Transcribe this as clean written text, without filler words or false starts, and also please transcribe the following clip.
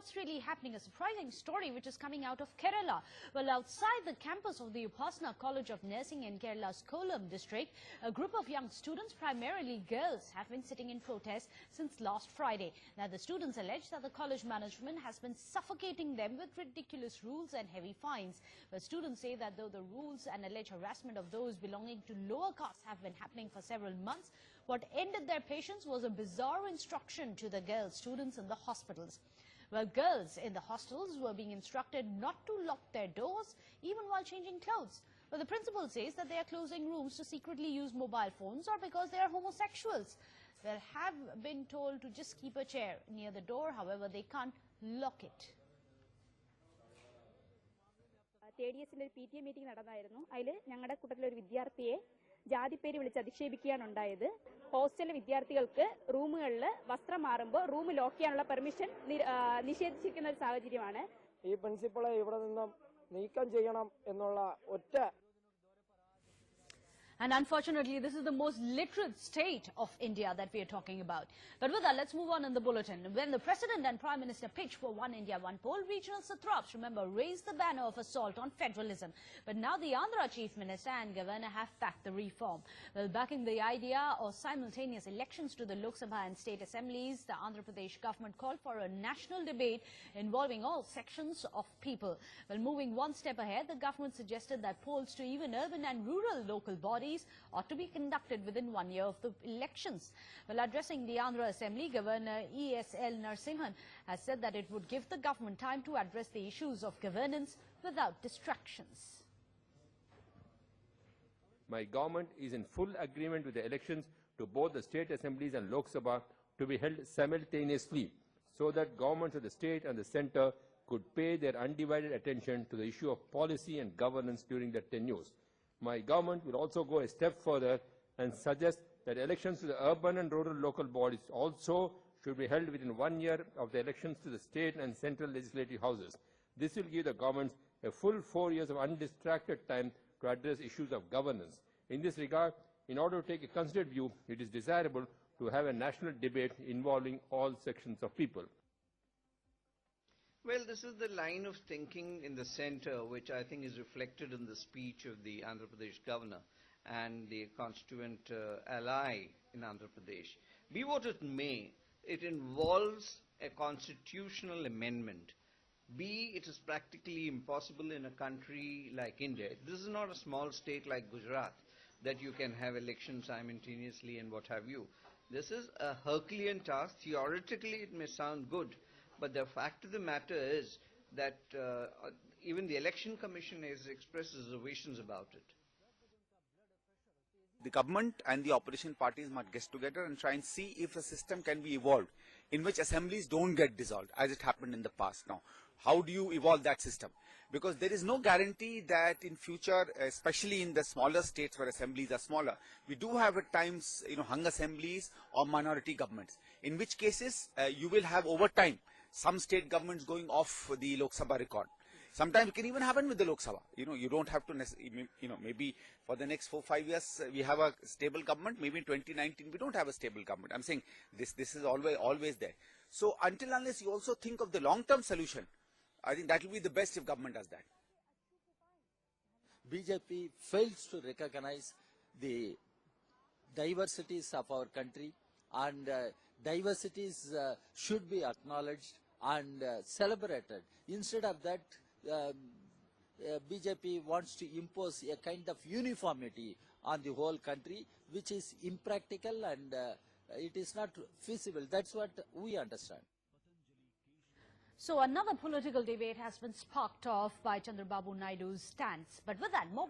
what's really happening? A surprising story which is coming out of Kerala. Well, outside the campus of the Upasana College of Nursing in Kerala's Kollam district, a group of young students, primarily girls, have been sitting in protest since last Friday. Now, the students allege that the college management has been suffocating them with ridiculous rules and heavy fines. But students say that though the rules and alleged harassment of those belonging to lower castes have been happening for several months, what ended their patience was a bizarre instruction to the girl students in the hospitals. Well, girls in the hostels were being instructed not to lock their doors even while changing clothes. Well, the principal says that they are closing rooms to secretly use mobile phones or because they are homosexuals. They have been told to just keep a chair near the door, however, they can't lock it. Third year PTA meeting നടന്നായിരുന്നു. അതിൽ ഞങ്ങളുടെ കൂട്ടത്തിലെ ഒരു വിദ്യാർത്ഥിയെ ജാതിപ്പേര് വിളിച്ച് അധിക്ഷേപിക്കുകയാണ് ഉണ്ടായത്. ഹോസ്റ്റലിലെ വിദ്യാർത്ഥികൾക്ക് റൂമുകളിൽ വസ്ത്രം മാറുമ്പോൾ റൂം ലോക്ക് ചെയ്യാനുള്ള പെർമിഷൻ നിഷേധിച്ചിരിക്കുന്ന ഒരു സാഹചര്യമാണ്. ഈ പ്രിൻസിപ്പളെ ഇവിടെ നിന്നും നീക്കം ചെയ്യണം എന്നുള്ള ഒറ്റ. And unfortunately, this is the most literate state of India that we are talking about. But with that, let's move on in the bulletin. When the President and Prime Minister pitched for One India, One Poll, regional satraps, remember, raised the banner of assault on federalism. But now the Andhra Chief Minister and Governor have backed the reform. Well, backing the idea of simultaneous elections to the Lok Sabha and state assemblies, the Andhra Pradesh government called for a national debate involving all sections of people. Well, moving one step ahead, the government suggested that polls to even urban and rural local bodies ought to be conducted within 1 year of the elections. Well, addressing the Andhra Assembly, Governor E.S.L. Narasimhan has said that it would give the government time to address the issues of governance without distractions. My government is in full agreement with the elections to both the state assemblies and Lok Sabha to be held simultaneously so that governments of the state and the centre could pay their undivided attention to the issue of policy and governance during their tenures. My government will also go a step further and suggest that elections to the urban and rural local bodies also should be held within 1 year of the elections to the state and central legislative houses. This will give the governments a full 4 years of undistracted time to address issues of governance. In this regard, in order to take a considered view, it is desirable to have a national debate involving all sections of people. Well, this is the line of thinking in the centre, which I think is reflected in the speech of the Andhra Pradesh governor and the constituent ally in Andhra Pradesh. Be what it may, it involves a constitutional amendment. It is practically impossible in a country like India. This is not a small state like Gujarat that you can have elections simultaneously and what have you. This is a Herculean task. Theoretically, it may sound good. But the fact of the matter is that even the Election Commission has expressed reservations about it. The government and the opposition parties must get together and try and see if a system can be evolved in which assemblies don't get dissolved as it happened in the past. Now, how do you evolve that system? Because there is no guarantee that in future, especially in the smaller states where assemblies are smaller, we do have at times, hung assemblies or minority governments, in which cases you will have over time some state governments going off the Lok Sabha record. Sometimes it can even happen with the Lok Sabha. You don't have to, maybe for the next 4 or 5 years we have a stable government. Maybe in 2019 we don't have a stable government. I'm saying this is always there. So until unless you also think of the long-term solution, I think that will be the best if government does that. BJP fails to recognize the diversities of our country, and diversities should be acknowledged and celebrated. Instead of that, BJP wants to impose a kind of uniformity on the whole country, which is impractical and it is not feasible. That's what we understand. So another political debate has been sparked off by Chandrababu Naidu's stance. But with that, more